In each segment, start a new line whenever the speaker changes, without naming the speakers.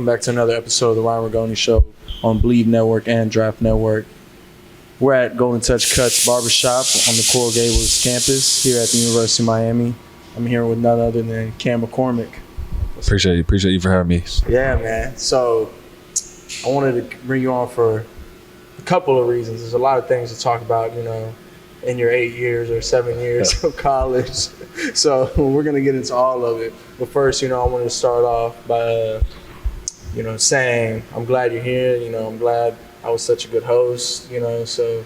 welcome back to another episode of the Ryan Ragone Show on Bleed Network and Draft Network. We're at Golden Touch Cuts Barbershop on the Coral Gables campus here at the University of Miami. I'm here with none other than Cam McCormick.
Appreciate you for having me.
Yeah, man. So I wanted to bring you on for a couple of reasons. There's a lot of things to talk about, you know, in your 8 years or 7 years of college. So we're going to get into all of it. But first, you know, I wanted to start off by, you know, saying I'm glad you're here. You know, I'm glad I was such a good host, you know. So,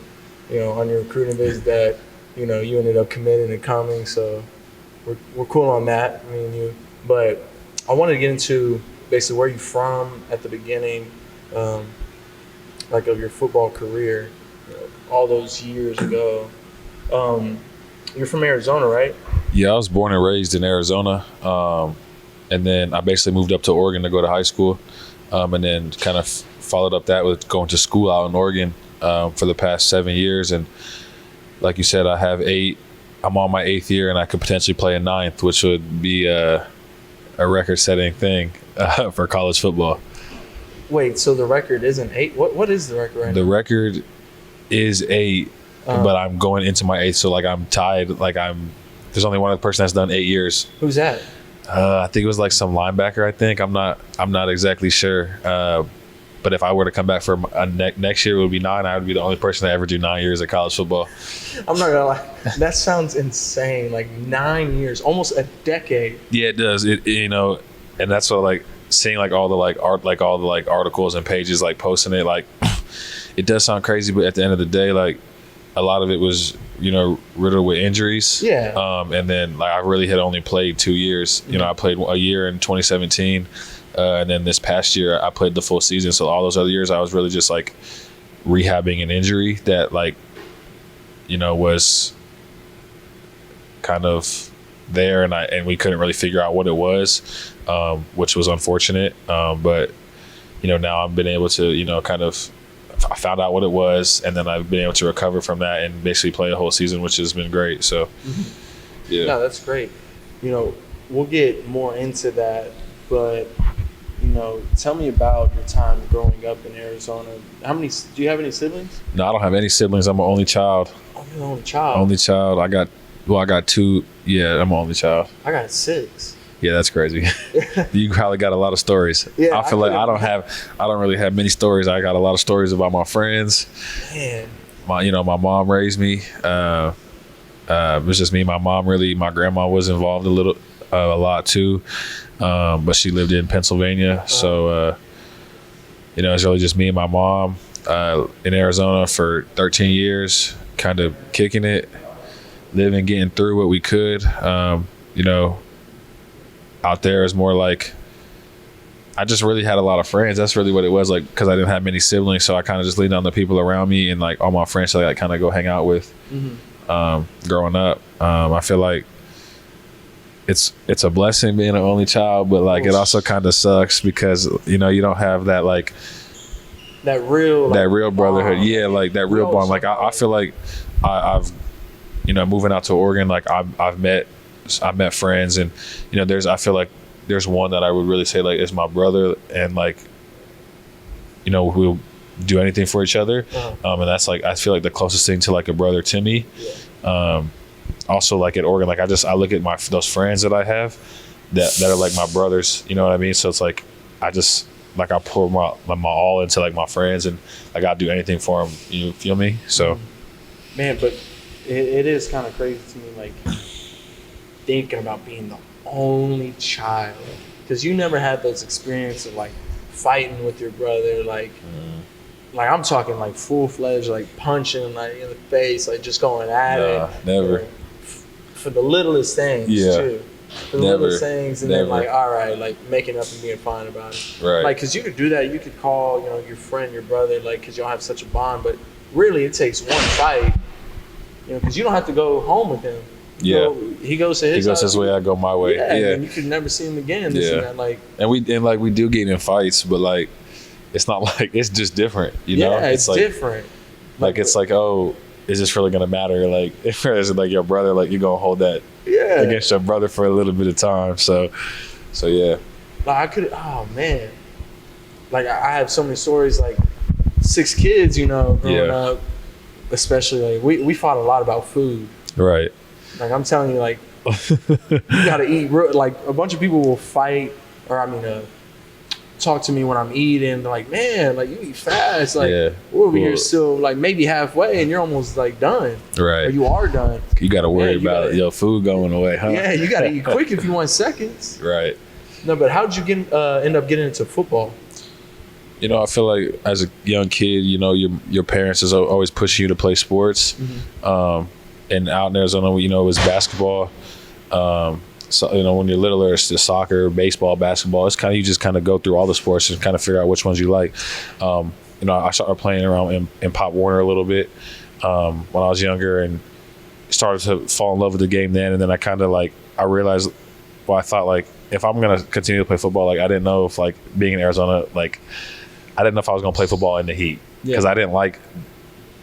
you know, on your recruiting visit that, you know, you ended up committing and coming. So we're cool on that, me and you. But I wanted to get into basically where you're from at the beginning, like of your football career, you know, all those years ago. You're from Arizona, right?
Yeah, I was born and raised in Arizona, and then I basically moved up to Oregon to go to high school, and then kind of followed up that with going to school out in Oregon for the past 7 years. And like you said, I'm on my 8th year, and I could potentially play a 9th, which would be a record-setting thing for college football.
Wait, so the record isn't 8? What is the record right now?
The record is 8. But I'm going into my 8th, so like I'm tied. Like there's only one other person that's done 8 years.
Who's that?
I think it was like some linebacker. I think I'm not exactly sure. But if I were to come back for next year, it would be 9. I would be the only person to ever do 9 years of college football.
I'm not gonna lie, that sounds insane. Like 9 years, almost a decade.
Yeah, it does. It you know, and that's what like seeing like all the like art, like all the like articles and pages like posting it. Like it does sound crazy, but at the end of the day, like. A lot of it was, you know, riddled with injuries.
Yeah.
And then, like, I really had only played 2 years. You know, I played a year in 2017, and then this past year I played the full season. So all those other years I was really just like rehabbing an injury that, like, you know, was kind of there, and we couldn't really figure out what it was, which was unfortunate. But you know, now I've been able to, you know, kind of. I found out what it was, and then I've been able to recover from that and basically play a whole season, which has been great. So, yeah.
No, that's great. You know, we'll get more into that, but, you know, tell me about your time growing up in Arizona. Do you have any siblings?
No, I don't have any siblings. I'm an only child.
Oh, you're the only child?
Only child. I got 2. Yeah, I'm an only child.
I got 6.
Yeah, that's crazy. You probably got a lot of stories.
Yeah,
I feel like I don't really have many stories. I got a lot of stories about my friends.
Man.
My mom raised me. It was just me and my mom, really. My grandma was involved a lot too. But she lived in Pennsylvania. So, you know, it's really just me and my mom in Arizona for 13 years, kind of kicking it, living, getting through what we could. You know, out there is more like I just really had a lot of friends. That's really what it was, like, because I didn't have many siblings, so I kind of just leaned on the people around me and like all my friends to like kind of go hang out with. Growing up, I feel like it's a blessing being an only child, but like it also kind of sucks because, you know, you don't have that like
that real
brotherhood.
bond.
Yeah, like that real bond. Like I feel like I've, you know, moving out to Oregon, like I've met friends, and you know, I feel like there's one that I would really say like is my brother, and like, you know, we'll do anything for each other. And that's like, I feel like the closest thing to like a brother to me. Also like at Oregon, like I look at those friends that I have that are like my brothers, you know what I mean? So it's like I just like I pour my all into like my friends, and like I'll do anything for them, you feel me? So
man, but it is kind of crazy to me, like thinking about being the only child, because you never had those experiences of like fighting with your brother, like I'm talking like full-fledged, like punching like in the face, like just going at it.
Never.
For the littlest things, too. For the littlest things, and then like, all right, like making up and being fine about it.
Right.
Like, because you could do that, you could call, you know, your friend, your brother, like, because y'all have such a bond, but really it takes one fight, you know, because you don't have to go home with him. He goes to his house. He goes
his way, I go my way.
And you could never see him again. And that, like,
and we do get in fights, but like it's not like, it's just different, you know?
It's
like,
different.
Like it's like, oh, is this really gonna matter? Like if it's like your brother, like you're gonna hold that against your brother for a little bit of time. So yeah.
Like I could, oh man, like I have so many stories, like 6 kids, you know, growing
Yeah.
up, especially like we fought a lot about food.
Right.
Like I'm telling you, like you gotta eat. Like a bunch of people will fight, or talk to me when I'm eating. They're like, man, like you eat fast. Like
Yeah.
we're over here still like maybe halfway, and you're almost like done.
Right.
Or you are done.
You got to worry
Man,
about your food going away, huh?
Yeah, you gotta eat quick if you want seconds.
Right.
No, but how did you end up getting into football?
You know, I feel like as a young kid, you know, your parents is always pushing you to play sports. And out in Arizona, you know, it was basketball. So, you know, when you're littler, it's the soccer, baseball, basketball. It's kind of, you just kind of go through all the sports and kind of figure out which ones you like. You know, I started playing around in Pop Warner a little bit when I was younger, and started to fall in love with the game then. And then I kind of like, I realized, well, I thought like, if I'm going to continue to play football, like I didn't know if like being in Arizona, like I didn't know if I was going to play football in the heat, because I didn't like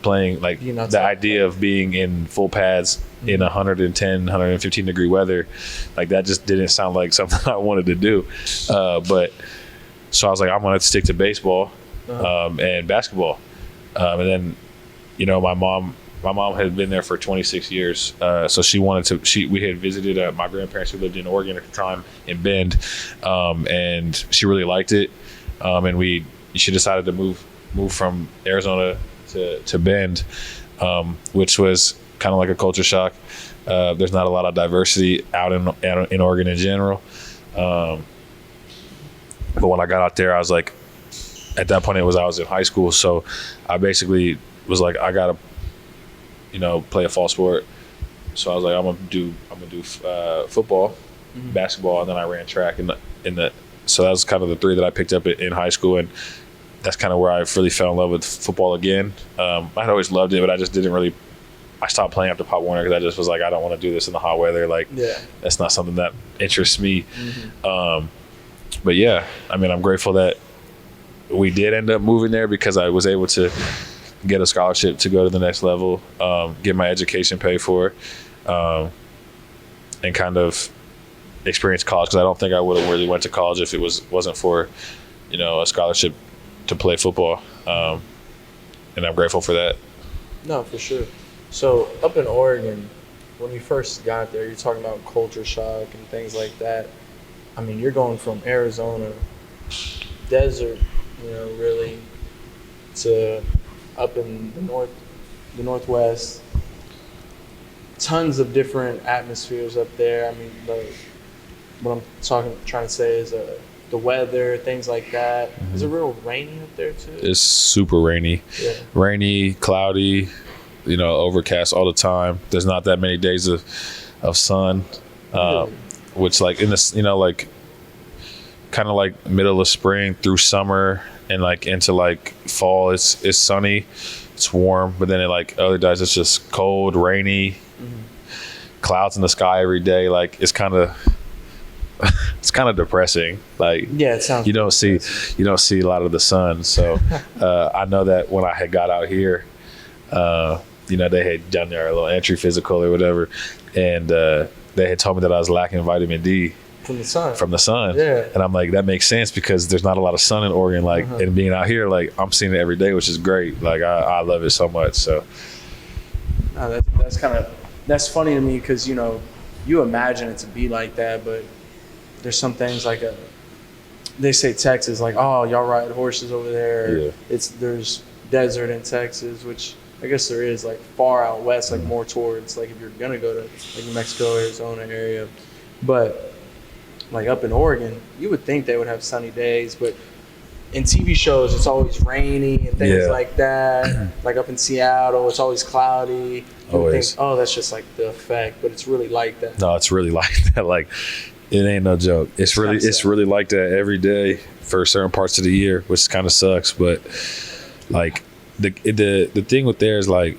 playing like the idea of being in full pads in 110, 115 degree weather. Like that just didn't sound like something I wanted to do. But so I was like, I'm going to stick to baseball and basketball. And then, you know, my mom had been there for 26 years. So she wanted to, we had visited my grandparents who lived in Oregon at the time in Bend. And she really liked it. And she decided to move from Arizona to Bend, which was kind of like a culture shock. There's not a lot of diversity out in Oregon in general. But when I got out there, I was like, at that point I was in high school, so I basically was like, I gotta, you know, play a fall sport. So I was like, I'm gonna do football, basketball, and then I ran track so that was kind of the 3 that I picked up in high school, and that's kind of where I really fell in love with football again. I had always loved it, but I just didn't really. I stopped playing after Pop Warner because I just was like, I don't want to do this in the hot weather. Like, that's not something that interests me. But yeah, I mean, I'm grateful that we did end up moving there, because I was able to get a scholarship to go to the next level, get my education paid for, and kind of experience college, because I don't think I would have really went to college if it wasn't for, you know, a scholarship to play football, and I'm grateful for that.
No, for sure. So up in Oregon, when you first got there, you're talking about culture shock and things like that. I mean, you're going from Arizona, desert, you know, really, to up in the Northwest. Tons of different atmospheres up there. I mean, what I'm trying to say is the weather, things like that. Is it real rainy up there too?
It's super rainy. Yeah. Rainy, cloudy, you know, overcast all the time. There's not that many days of sun, which like in this, you know, like kind of like middle of spring through summer and like into like fall, it's sunny, it's warm, but then it like other days it's just cold, rainy, clouds in the sky every day. Like it's kind of depressing. Like, yeah, it sounds. You don't see a lot of the sun. So I know that when I had got out here, you know, they had done their little entry physical or whatever, and they had told me that I was lacking vitamin D from the sun. Yeah. And I'm like, that makes sense, because there's not a lot of sun in Oregon. Like, and being out here, like I'm seeing it every day, which is great. Like I love it so much. So that's funny to me, because you know, you imagine it to be like that, but there's some things like they say Texas, like, oh, y'all ride horses over there. Yeah. There's desert in Texas, which I guess there is, like far out west, like more towards like if you're gonna go to like New Mexico, Arizona area. But like up in Oregon, you would think they would have sunny days, but in TV shows it's always rainy and things like that. Like up in Seattle, it's always cloudy. You would think, oh, that's just like the effect, but it's really like that. No, it's really like that. Like, it ain't no joke. It's really like that every day for certain parts of the year, which kind of sucks. But like the thing with there is like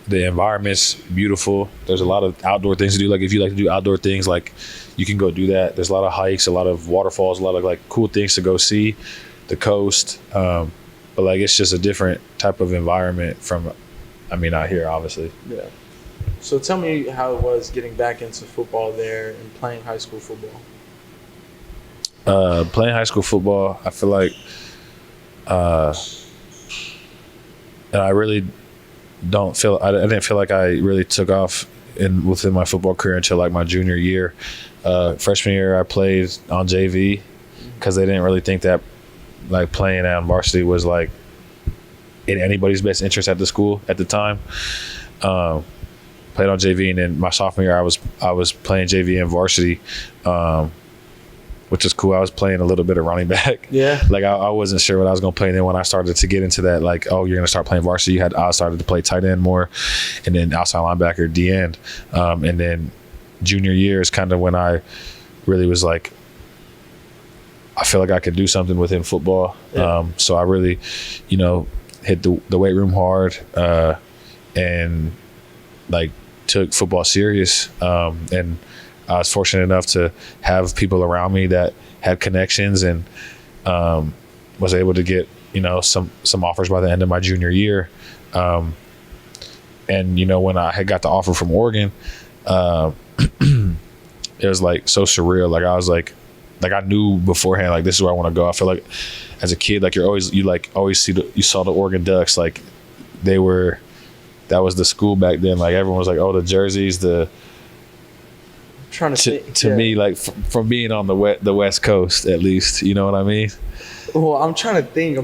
the environment's beautiful. There's a lot of outdoor things to do. Like if you like to do outdoor things, like you can go do that. There's a lot of hikes, a lot of waterfalls, a lot of like cool things to go see, the coast. But like it's just a different type of environment from, I mean, out here, obviously. Yeah. So tell me how it was getting back into football there and playing high school football. Playing high school football, I feel like and I really I didn't feel like I really took off within my football career until like my junior year. Freshman year, I played on JV because they didn't really think that like playing on varsity was like in anybody's best interest at the school at the time. Played on JV, and then my sophomore year, I was playing JV and varsity, which is cool. I was playing a little bit of running back.
Yeah.
Like I wasn't sure what I was going to play. And then when I started to get into that, like, oh, you're going to start playing varsity, I started to play tight end more, and then outside linebacker, D end. And then junior year is kind of when I really was like, I feel like I could do something within football.
Yeah.
So I really, hit the weight room hard, and like took football serious. And I was fortunate enough to have people around me that had connections, and was able to get, some offers by the end of my junior year. And, when I had got the offer from Oregon, it was like so surreal. Like I was like I knew beforehand, like, this is where I want to go. I feel like as a kid, like you saw the Oregon Ducks, like that was the school back then. Like everyone was like, oh, the jerseys, to me, like from being on the West Coast, at least, you know what I mean?
Well, I'm trying to think.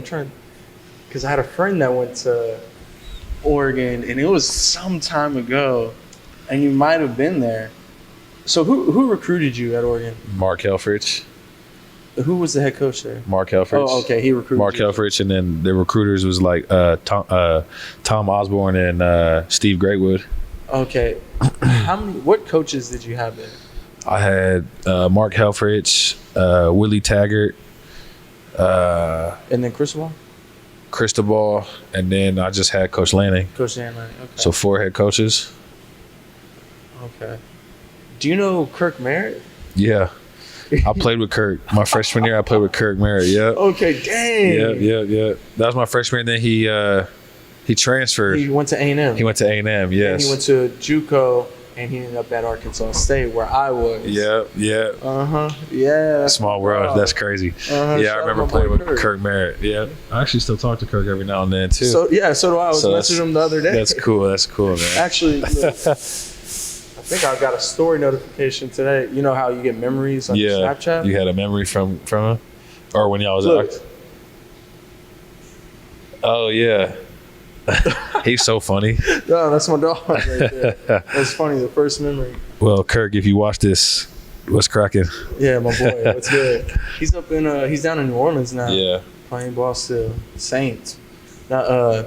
Because I had a friend that went to Oregon, and it was some time ago, and you might have been there. So who recruited you at Oregon? Mark
Helfrich.
Who was the head coach there?
Mark Helfrich.
Oh, okay. He recruited
Mark Helfrich, and then the recruiters was like Tom Osborne and Steve Greatwood.
Okay. What coaches did you have there?
I had Mark Helfrich, Willie Taggart,
and then
Cristobal, and then I just had Coach Lanning.
Okay.
So 4 head coaches.
Okay. Do you know Kirk Merritt?
Yeah. I played with Kirk. My freshman year, I played with Kirk Merritt. Yeah.
Okay, dang.
Yeah. That was my freshman year. Then he transferred.
He went to A&M.
He went to A&M, yes.
And he went to JUCO, and he ended up at Arkansas State, where I was.
Yeah.
Yeah.
Small world. That's crazy. Yeah, I remember playing with Kirk Merritt. Yeah. I actually still talk to Kirk every now and then, too.
So do I. I was messaging him the other day.
That's cool, man.
Actually, look, I think I got a story notification today. You know how you get memories on Snapchat?
You had a memory from him? Or when y'all was out? Oh, yeah. He's so funny.
No, that's my dog right there. That's funny, the first memory.
Well, Kirk, if you watch this, what's cracking?
Yeah, my boy. What's good? He's he's down in New Orleans now.
Yeah.
Playing ball still. Saints. Now,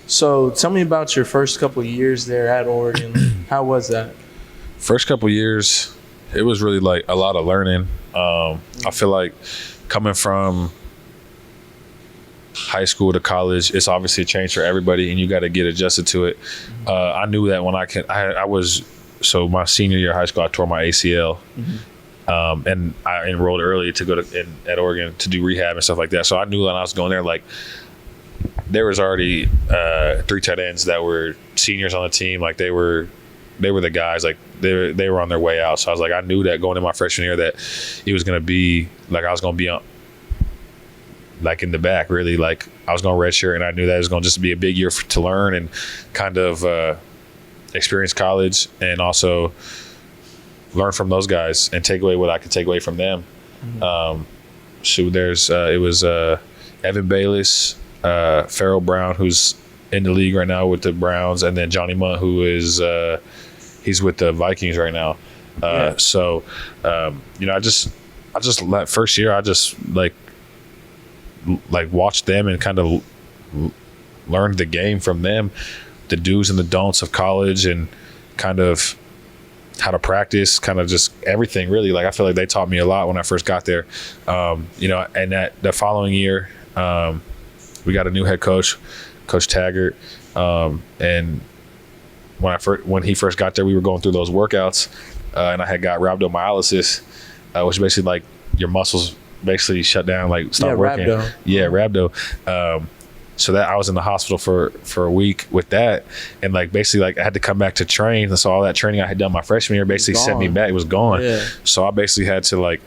so tell me about your first couple of years there at Oregon. How was that?
First couple of years, it was really like a lot of learning. I feel like coming from high school to college, it's obviously a change for everybody, and you got to get adjusted to it. I knew that when so my senior year of high school, I tore my ACL. And I enrolled early to go at Oregon to do rehab and stuff like that. So I knew when I was going there, like, there was already 3 tight ends that were seniors on the team. Like they were the guys. Like they were on their way out. So I was like, I knew that going in my freshman year that it was going to be like I was going to be on, like in the back, really. Like I was going to redshirt, and I knew that it was going to just be a big year to learn and kind of experience college, and also learn from those guys and take away what I could take away from them. It was Evan Bayless, Farrell Brown, who's in the league right now with the Browns, and then Johnny Munt, who is he's with the Vikings right now. So I just that first year I just like watched them and kind of learned the game from them, the do's and the don'ts of college, and kind of how to practice, kind of just everything really. Like I feel like they taught me a lot when I first got there. And that the following year, we got a new head coach, Coach Taggart, and when he first got there, we were going through those workouts, and I had got rhabdomyolysis, which basically like your muscles basically shut down, like stop working. Rhabdo. So that I was in the hospital for a week with that, and like basically like I had to come back to train, and so all that training I had done my freshman year basically sent me back. It was gone. So I basically had to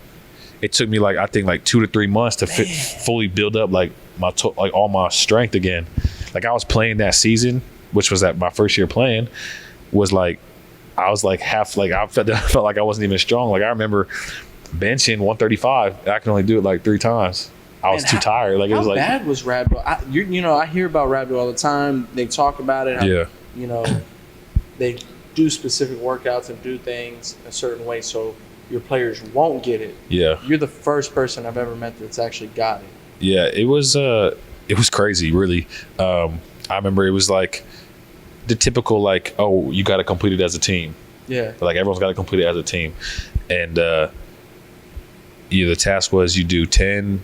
it took me like I think like 2 to 3 months to fully build up like like all my strength again. Like I was playing that season, which was my first year playing, was like I was like half, like I felt like I wasn't even strong. Like I remember benching 135, and I can only do it like 3 times. I was too tired. Like it was like,
how bad was Raptor? I hear about Raptor all the time. They talk about it. How, they do specific workouts and do things a certain way so your players won't get it.
Yeah.
You're the first person I've ever met that's actually got it.
Yeah, it was crazy, really. I remember it was like the typical like, oh, you got to complete it as a team.
Yeah.
Like everyone's got to complete it as a team. And the task was you do 10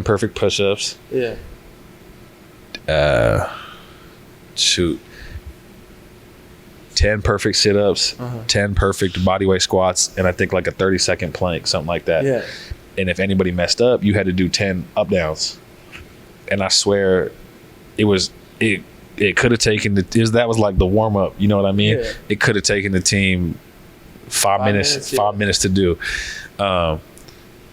perfect push-ups.
Yeah.
10 perfect sit-ups, 10 perfect bodyweight squats, and I think like a 30-second plank, something like that.
Yeah.
And if anybody messed up, you had to do 10 up-downs. And I swear it could have taken that was like the warm-up, you know what I mean?
Yeah.
It could have taken the team 5 minutes to do.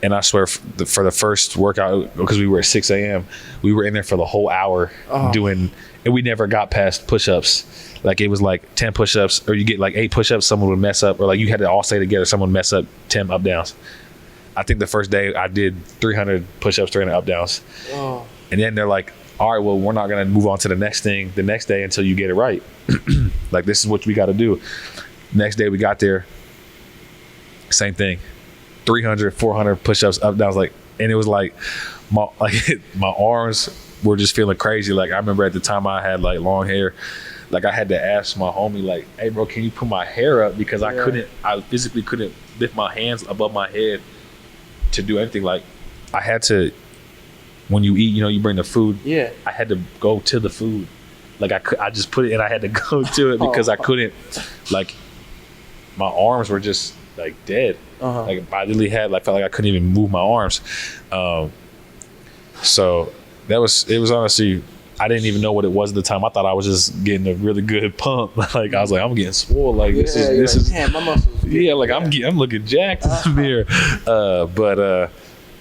And I swear for the first workout, because we were at 6 a.m., we were in there for the whole hour doing, and we never got past push-ups. Like it was like 10 push-ups, or you get like 8 push-ups, someone would mess up, or like you had to all stay together, someone would mess up 10 up-downs. I think the first day I did 300 push-ups, 300 up-downs.
Oh.
And then they're like, all right, well, we're not going to move on to the next thing the next day until you get it right. Like this is what we got to do. Next day we got there, same thing. 300, 400 push-ups, up, downs, like, and it was like my arms were just feeling crazy. Like I remember at the time I had like long hair, like I had to ask my homie, like, hey bro, can you put my hair up? Because I physically couldn't lift my hands above my head to do anything. Like I had to, when you eat, you bring the food. Yeah. I had to go to the food. Like I just put it and I had to go to it because I couldn't, like my arms were just like dead. Like I literally felt like I couldn't even move my arms. So it was honestly, I didn't even know what it was at the time. I thought I was just getting a really good pump. Like I was like, I'm getting swole. Like this is damn, my muscles. Yeah, like I'm looking jacked in the mirror.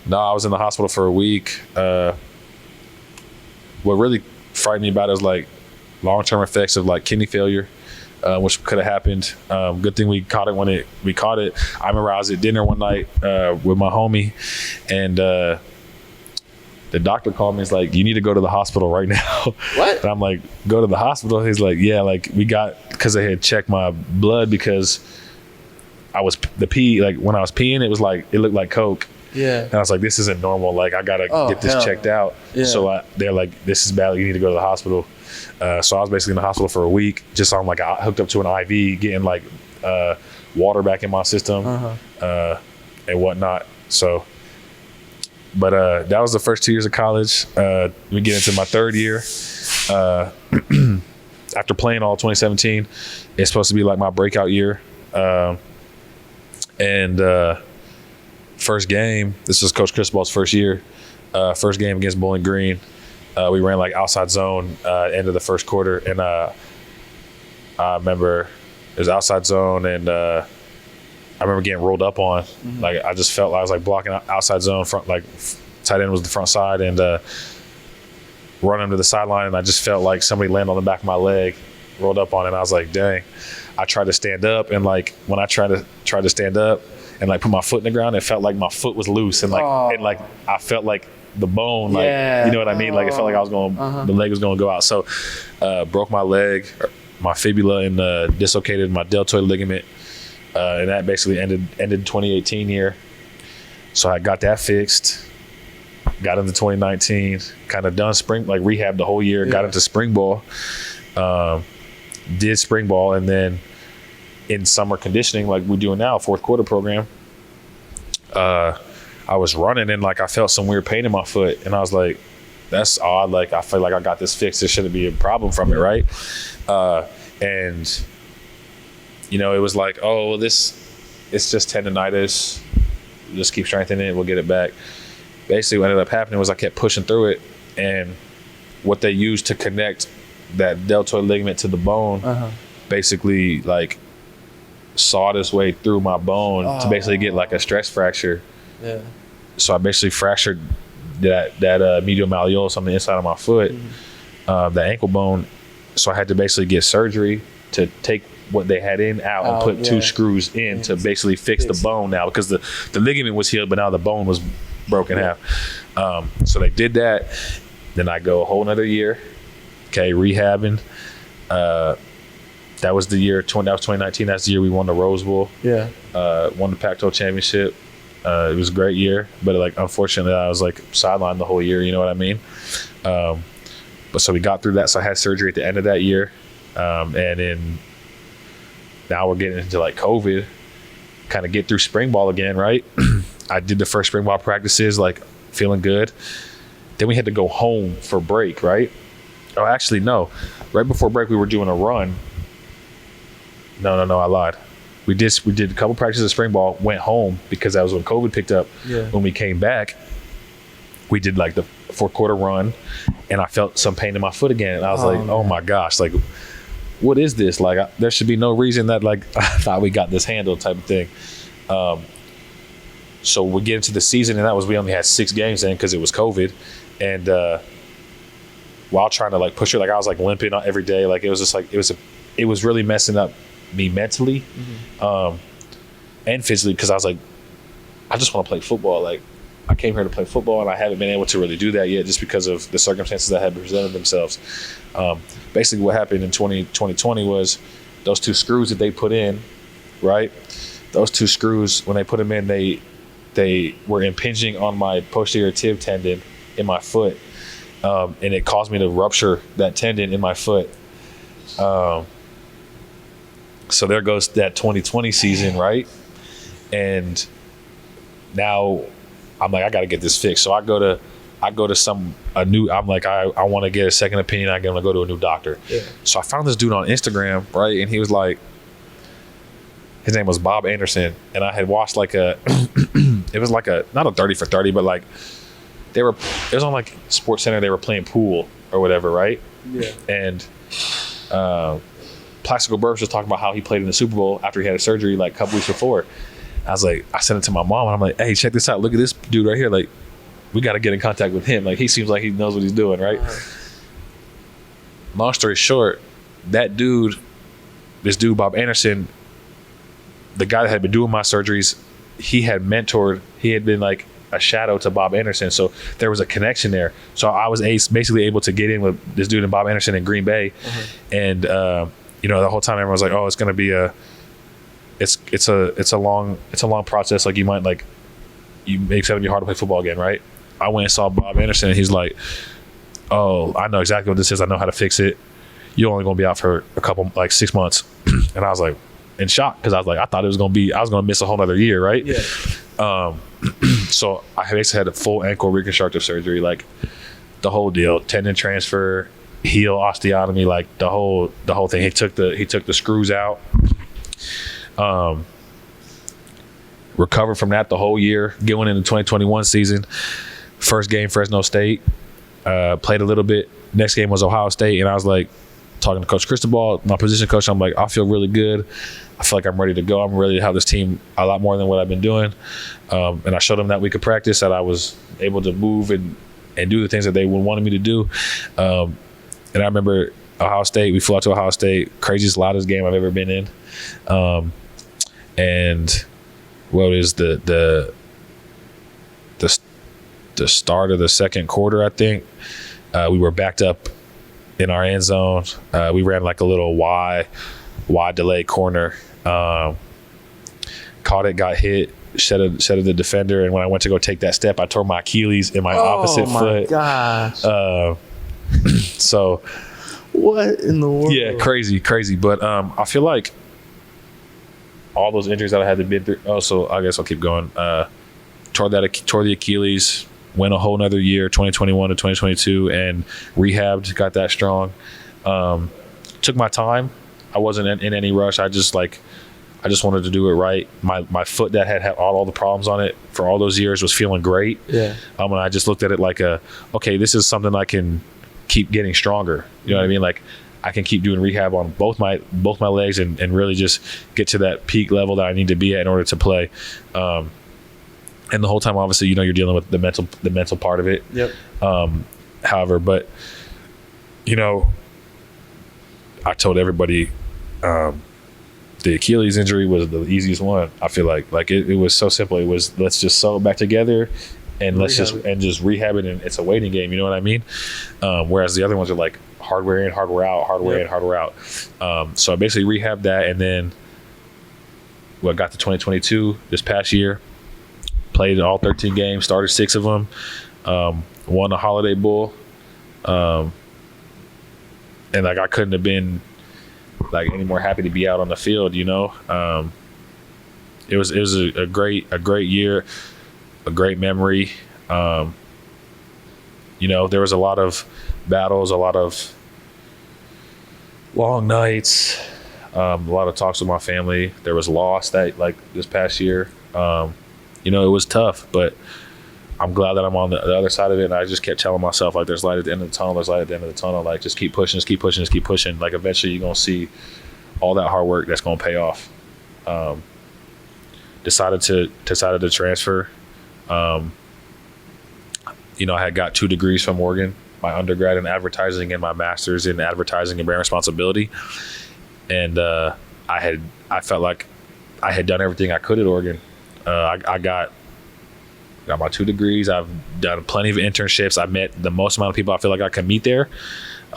No, I was in the hospital for a week. What really frightened me about it was like long-term effects of like kidney failure. Which could have happened. Good thing we caught it when we caught it. I remember I was at dinner one night with my homie, and the doctor called me. He's like, "You need to go to the hospital right now." What? And I'm like, "Go to the hospital?" He's like, "Yeah, like because they had checked my blood because I was like when I was peeing, it was like it looked like Coke." Yeah. And I was like, "This isn't normal. Like I gotta get this checked out." Yeah. So they're like, "This is bad. You need to go to the hospital." So I was basically in the hospital for a week, just on like hooked up to an IV, getting like water back in my system and whatnot. So, but that was the first 2 years of college. We get into my third year. After playing all 2017, it's supposed to be like my breakout year. First game, this was Coach Cristobal's first year. First game against Bowling Green. We ran like outside zone end of the first quarter, and I remember it was outside zone, and I remember getting rolled up on. Like I just felt like I was like blocking outside zone front, like tight end was the front side, and running to the sideline, and I just felt like somebody landed on the back of my leg, rolled up on it, and I was like, dang. I tried to stand up, and like when I tried to stand up and like put my foot in the ground, it felt like my foot was loose, and like I felt like the bone, like you know what I mean, like it felt like I was going the leg was going to go out. So broke my leg, my fibula, and dislocated my deltoid ligament, and that basically ended 2018 year. So I got that fixed, got into 2019, kind of done spring, like rehab the whole year, got into spring ball, did spring ball, and then in summer conditioning like we're doing now, fourth quarter program, I was running and like I felt some weird pain in my foot, and I was like, that's odd. Like I feel like I got this fixed. There shouldn't be a problem from it, right? And it was like, oh, well, it's just tendonitis. Just keep strengthening it. We'll get it back. Basically, what ended up happening was I kept pushing through it, and what they used to connect that deltoid ligament to the bone, basically like sawed its way through my bone to basically get like a stress fracture. Yeah. So I basically fractured medial malleolus on the inside of my foot, the ankle bone. So I had to basically get surgery to take what they had out and put 2 screws in to basically fix the bone now, because the ligament was healed, but now the bone was broken half. So they did that. Then I go a whole nother year, rehabbing. That was the year, that was 2019. That's the year we won the Rose Bowl.
Yeah.
Won the Pac-12 championship. It was a great year, but unfortunately I was sidelined the whole year, you know what I mean? But so we got through that. So I had surgery at the end of that year. And then now we're getting into COVID, kind of get through spring ball again, right? I did the first spring ball practices, feeling good. Then we had to go home for break, right? Oh, actually, no. Right before break, we were doing a run. No, I lied. We did a couple practices of spring ball, went home because that was when COVID picked up. Yeah. When we came back, we did the 4-quarter run, and I felt some pain in my foot again. And I was oh my gosh, what is this? There should be no reason that I thought we got this handled type of thing. So we get into the season, and we only had 6 games in because it was COVID. And while trying to push it, I was limping every day. It was just it was really messing up me mentally, and physically, because I was I just want to play football. I came here to play football, and I haven't been able to really do that yet just because of the circumstances that had presented themselves. Basically what happened in 2020 was those 2 screws that they put in, right? Those 2 screws, when they put them in, they were impinging on my posterior tib tendon in my foot, and it caused me to rupture that tendon in my foot. So there goes that 2020 season, right? And now I'm I got to get this fixed. So I go to a new, I'm I want to get a second opinion. I'm going to go to a new doctor. Yeah. So I found this dude on Instagram, right? And he was his name was Bob Anderson. And I had watched it was not a 30 for 30, but it was on Sports Center. They were playing pool or whatever, right? Yeah. And Plaxico Burress was talking about how he played in the Super Bowl after he had a surgery a couple weeks before. I was I sent it to my mom, and I'm hey, check this out. Look at this dude right here. We got to get in contact with him. He seems like he knows what he's doing, right? Long story short, this dude, Bob Anderson, the guy that had been doing my surgeries, he had been a shadow to Bob Anderson. So there was a connection there. So I was basically able to get in with this dude and Bob Anderson in Green Bay. And, the whole time everyone was it's going to be it's a long process. You might you make it hard to play football again, right? I went and saw Bob Anderson, and he's oh, I know exactly what this is. I know how to fix it. You're only going to be out for a couple 6 months. And I was in shock, because I was I thought I was going to miss a whole other year, right? Yeah. So I basically had a full ankle reconstructive surgery, the whole deal, tendon transfer, heel osteotomy, the whole thing. He took the screws out. Recovered from that the whole year, going into the 2021 season. First game, Fresno State. Played a little bit. Next game was Ohio State, and I was talking to Coach Cristobal, my position coach. I'm I feel really good. I feel I'm ready to go. I'm ready to have this team a lot more than what I've been doing. And I showed them that week of practice that I was able to move and do the things that they wanted me to do. And I remember Ohio State. We flew out to Ohio State. Craziest, loudest game I've ever been in. And what is the start of the second quarter, I think, we were backed up in our end zone. We ran a little wide delay corner. Caught it, got hit, shedded the defender, and when I went to go take that step, I tore my Achilles in my opposite foot. Oh my gosh. So
what in the world?
Yeah, crazy. But I feel all those injuries that I had to been through. Oh, so I guess I'll keep going. Tore the Achilles, went a whole nother year, 2021 to 2022, and rehabbed, got that strong. Took my time. I wasn't in any rush. I just wanted to do it right. My foot that had all the problems on it for all those years was feeling great. Yeah. And I just looked at it okay, this is something I can keep getting stronger. You know what I mean? I can keep doing rehab on both my legs and really just get to that peak level that I need to be at in order to play. And the whole time, obviously, you're dealing with the mental part of it.
Yep.
However, but I told everybody the Achilles injury was the easiest one. I feel like it was so simple. It was, let's just sew it back together and let's just rehab it, and it's a waiting game. You know what I mean? Whereas the other ones are like hardware in, hardware out, hardware in, hardware out. So I basically rehabbed that, and then got to 2022 this past year. Played all 13 games, started 6 of them, won the Holiday Bowl, and like I couldn't have been like any more happy to be out on the field. It was a great year, a great memory. There was a lot of battles, a lot of long nights, a lot of talks with my family. There was loss that like this past year. It was tough, but I'm glad that I'm on the other side of it. And I just kept telling myself, like, there's light at the end of the tunnel. There's light at the end of the tunnel. Like, just keep pushing, just keep pushing, just keep pushing. Like, eventually you're going to see all that hard work that's going to pay off. Decided to transfer. I had got 2 degrees from Oregon, my undergrad in advertising and my master's in advertising and brand responsibility. And I felt like I had done everything I could at Oregon. I got my 2 degrees. I've done plenty of internships. I met the most amount of people I feel like I can meet there.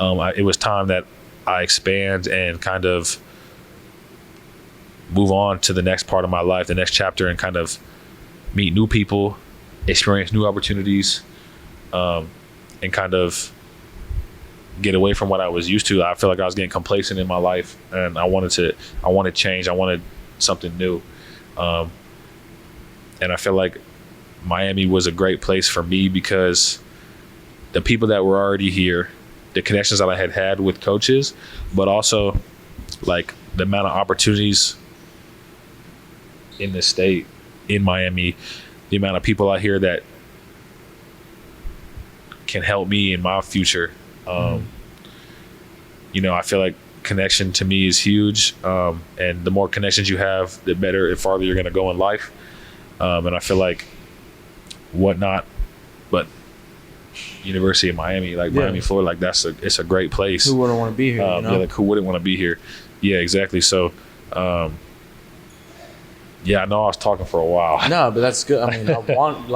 It was time that I expand and kind of move on to the next part of my life, the next chapter, and kind of meet new people, experience new opportunities, and kind of get away from what I was used to. I feel like I was getting complacent in my life, and I wanted change. I wanted something new. And I feel like Miami was a great place for me because the people that were already here, the connections that I had with coaches, but also like the amount of opportunities in the state, in Miami, the amount of people out here that can help me in my future. I feel like connection to me is huge. And the more connections you have, the better and farther you're going to go in life. And I feel like whatnot, but University of Miami, like Miami, Florida, like it's a great place.
Who wouldn't want to be here?
Yeah, like who wouldn't want to be here? Yeah, exactly. So, I know I was talking for a while.
No, but that's good. I mean, I wanted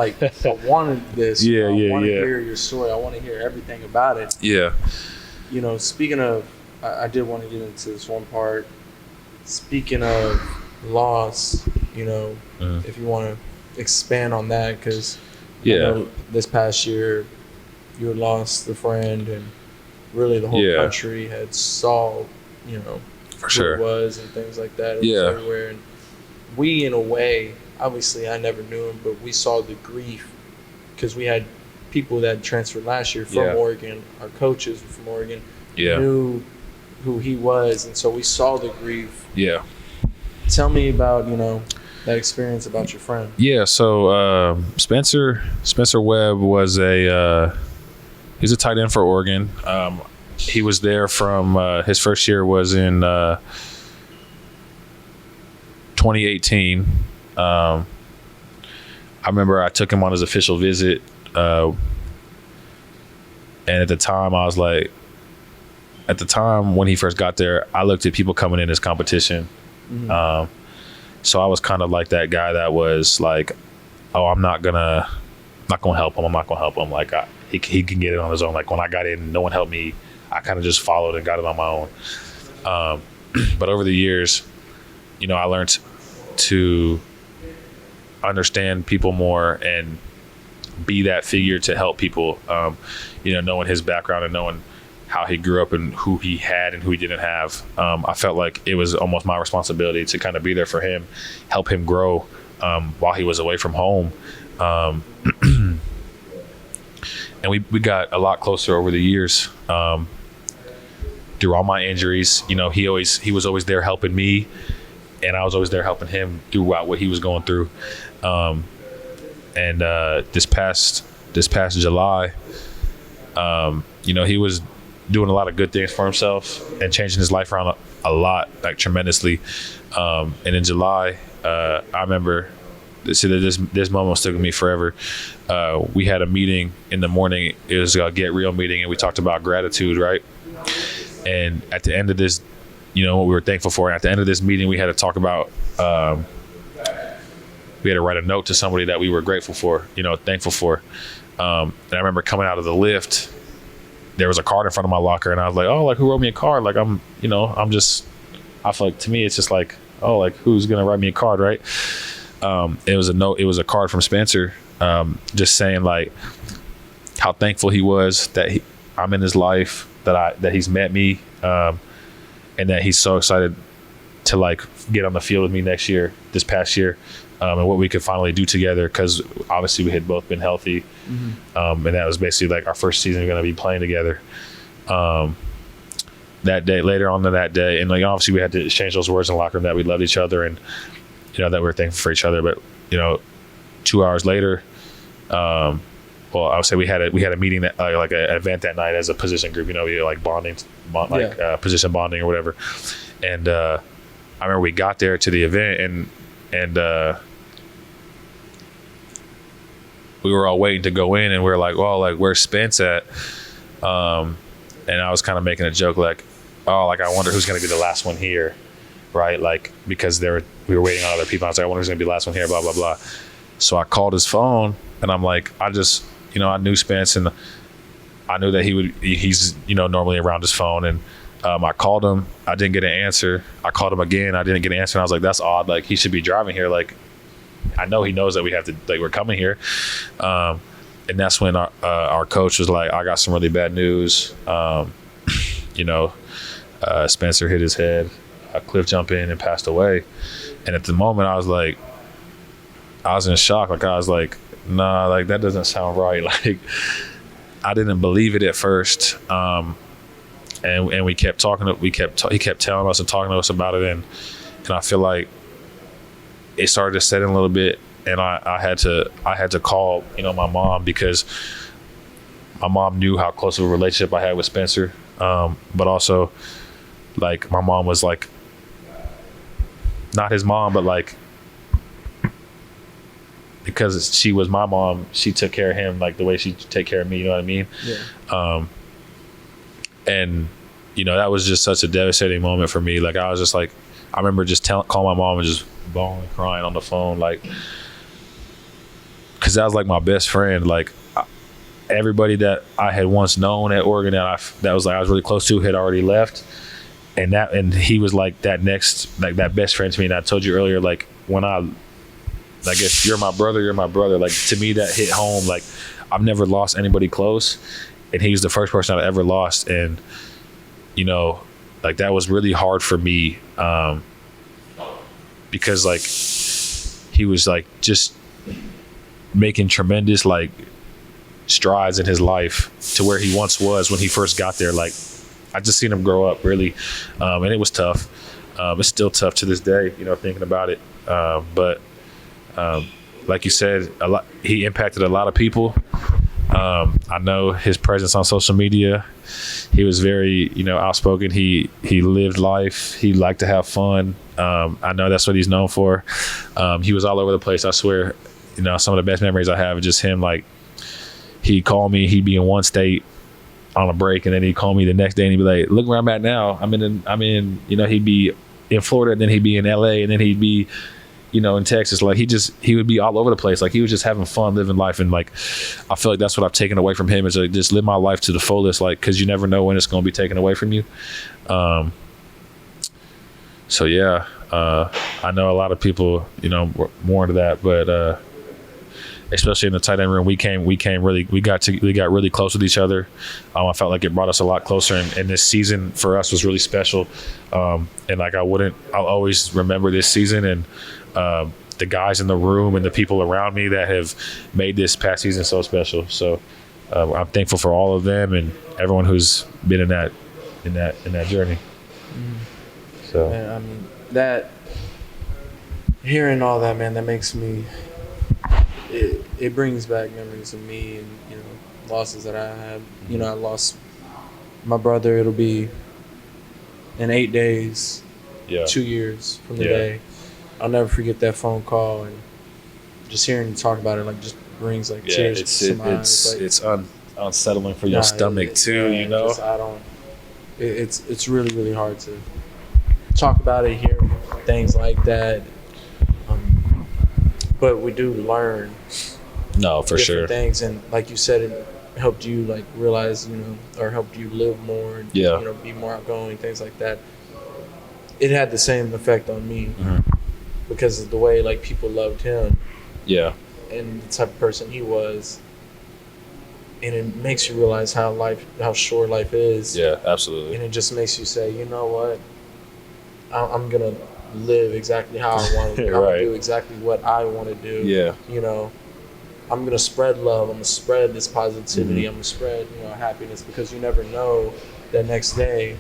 this.
Yeah,
I want to hear your story. I want to hear everything about it.
Yeah.
Speaking of, I did want to get into this one part. Speaking of loss, if you want to expand on that, because this past year you had lost a friend, and really the whole country had saw,
for sure
it was and things like that. It was everywhere, and we, in a way, obviously I never knew him, but we saw the grief because we had people that transferred last year from Oregon. Our coaches were from Oregon, knew who he was, and so we saw the grief. Yeah. Tell me about, that experience about your friend.
Yeah, so Spencer Webb was he's a tight end for Oregon. He was there from his first year was in 2018. I remember I took him on his official visit, and at the time I was like, when he first got there, I looked at people coming in as competition. Mm-hmm. So I was kind of like that guy that was like, oh, I'm not gonna help him. I'm not gonna help him. Like he can get it on his own. Like when I got in, no one helped me. I kind of just followed and got it on my own. But over the years, I learned to understand people more and be that figure to help people. Knowing his background and knowing how he grew up and who he had and who he didn't have. I felt like it was almost my responsibility to kind of be there for him, help him grow while he was away from home. And we got a lot closer over the years. Through all my injuries, he was always there helping me, and I was always there helping him throughout what he was going through. And this past July, he was doing a lot of good things for himself and changing his life around a lot, like tremendously. And in July, I remember this moment stuck with me forever. We had a meeting in the morning. It was a Get Real meeting, and we talked about gratitude, right? And at the end of this, what we were thankful for. And at the end of this meeting, we had to talk about. We had to write a note to somebody that we were grateful for, thankful for. And I remember coming out of the lift. There was a card in front of my locker, and I was like, "Oh, like who wrote me a card?" Like I feel like to me, it's just like, oh, like who's gonna write me a card, right? It was a note. It was a card from Spencer, just saying like how thankful he was that I'm in his life, that he's met me, and that he's so excited to like get on the field with me this past year, and what we could finally do together, because obviously we had both been healthy, and that was basically like our first season we're going to be playing together. Later on that day, and like obviously we had to exchange those words in the locker room that we loved each other and that we were thankful for each other. But 2 hours later, I would say we had a meeting that like an event that night as a position group. We like position bonding or whatever. And I remember we got there to the event and we were all waiting to go in, and we were like, well, like where's Spence at? And I was kind of making a joke like, oh, like I wonder who's going to be the last one here, right? Like because we were waiting on other people. I was like, I wonder who's going to be the last one here, blah blah blah. So I called his phone, and I'm like, I just I knew Spence, and I knew that he's normally around his phone, and I called him. I didn't get an answer. I called him again. I didn't get an answer. And I was like, that's odd. Like he should be driving here. Like I know he knows that we have to, like we're coming here. And that's when our coach was like, I got some really bad news. Spencer hit his head, cliff jump in and passed away. And at the moment I was in shock. Like I was like, nah, like that doesn't sound right. Like I didn't believe it at first. And we kept talking. He kept telling us and talking to us about it, and I feel like it started to set in a little bit. And I had to call my mom, because my mom knew how close of a relationship I had with Spencer, but also like my mom was like not his mom, but like because she was my mom, she took care of him like the way she take care of me. You know what I mean? Yeah. And that was just such a devastating moment for me. Like I was just like, I remember just calling my mom and just bawling, crying on the phone, like, because that was like my best friend. Like everybody that I had once known at Oregon that was like I was really close to had already left, and he was like that best friend to me. And I told you earlier, like when I guess you're my brother. Like to me that hit home. Like I've never lost anybody close, and he was the first person I've ever lost. And like that was really hard for me, because like he was like just making tremendous like strides in his life to where he once was when he first got there. Like I just seen him grow up really, and it was tough. It's still tough to this day, thinking about it. But like you said, he impacted a lot of people. I know his presence on social media. He was very, outspoken. He lived life. He liked to have fun. I know that's what he's known for. He was all over the place. I swear, some of the best memories I have are just him. Like he'd call me. He'd be in one state on a break, and then he'd call me the next day, and he'd be like, "Look where I'm at now. I'm in. He'd be in Florida, and then he'd be in LA, and then he'd be, in Texas. Like he would be all over the place. Like he was just having fun, living life. And like I feel like that's what I've taken away from him, is like just live my life to the fullest. Like because you never know when it's going to be taken away from you. So yeah, I know a lot of people were more into that, but especially in the tight end room, we got really close with each other. I felt like it brought us a lot closer, and this season for us was really special. And like I'll always remember this season, and the guys in the room and the people around me that have made this past season so special. So I'm thankful for all of them and everyone who's been in that journey. So
man, I mean that hearing all that, man, that makes me. It brings back memories of me and losses that I had. I lost my brother. It'll be in 8 days, 2 years from the day. I'll never forget that phone call, and just hearing you talk about it like just brings like tears to my eyes. Like,
it's unsettling for your stomach too, you know.
It's really, really hard to talk about it, hear things like that. But we do learn.
No, for sure.
Things, and like you said, it helped you like realize, or helped you live more. And,
yeah.
Be more outgoing, things like that. It had the same effect on me because of the way like people loved him.
Yeah.
And the type of person he was. And it makes you realize how short life is.
Yeah, absolutely.
And it just makes you say, you know what? I'm going to live exactly how I want to do.
Right.
I'm going to do exactly what I want to do.
Yeah.
I'm going to spread love. I'm going to spread this positivity. I'm going to spread, happiness, because you never know that next day.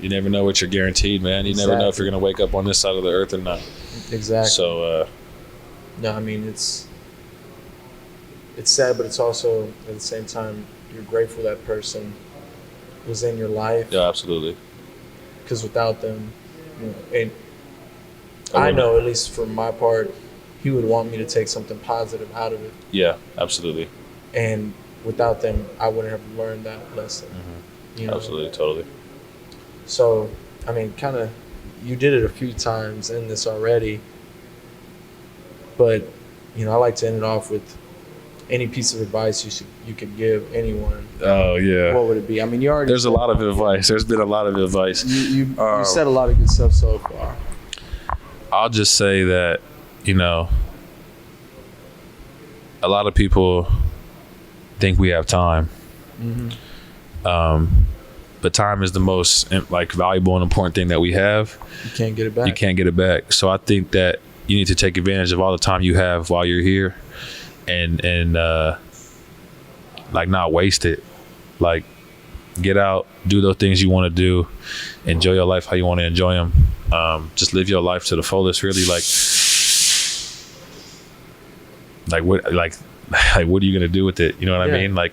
You never know what you're guaranteed, man. You never know if you're going to wake up on this side of the earth or not.
Exactly.
So,
no, I mean, it's sad, but it's also at the same time you're grateful that person was in your life.
Yeah, absolutely.
Because without them, and I know, at least for my part, he would want me to take something positive out of it.
Yeah, absolutely.
And without them, I wouldn't have learned that lesson.
Absolutely, totally.
So, I mean, kind of, you did it a few times in this already, but I like to end it off with any piece of advice you could give anyone.
Oh yeah.
What would it be? I mean, you already.
There's a lot of advice. There's been a lot of advice.
You said a lot of good stuff so far.
I'll just say that, a lot of people think we have time. But time is the most valuable and important thing that we have.
You can't get it back.
You can't get it back. So I think that you need to take advantage of all the time you have while you're here, and not waste it. Like, get out, do those things you want to do, enjoy your life how you want to enjoy them. Just live your life to the fullest. Really, what are you gonna do with it? You know what I mean? Like,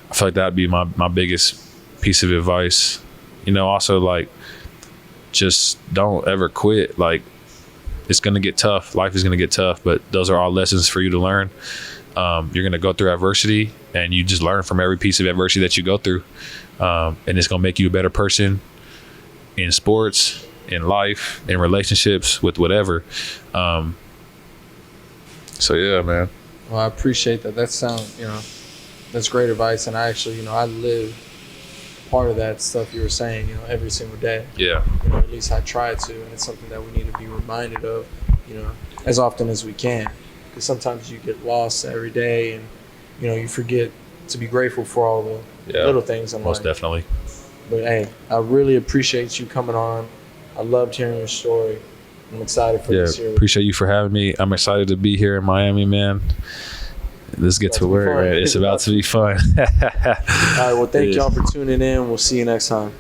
I feel like that would be my biggest piece of advice. Also, just don't ever quit. Like, it's gonna get tough. Life is gonna get tough, but those are all lessons for you to learn. You're gonna go through adversity, and you just learn from every piece of adversity that you go through, and it's gonna make you a better person in sports, in life, in relationships, with whatever. So yeah, man.
Well, I appreciate that. That sounds, that's great advice. And I actually, I live part of that stuff you were saying, every single day.
Yeah.
At least I try to, and it's something that we need to be reminded of, as often as we can. Because sometimes you get lost every day, and, you forget to be grateful for all the little things in life.
Most definitely.
But hey, I really appreciate you coming on. I loved hearing your story. I'm excited for this year.
Appreciate you for having me. I'm excited to be here in Miami, man. Let's get to work, man. It's about to be fun.
All right, well, thank y'all for tuning in. We'll see you next time.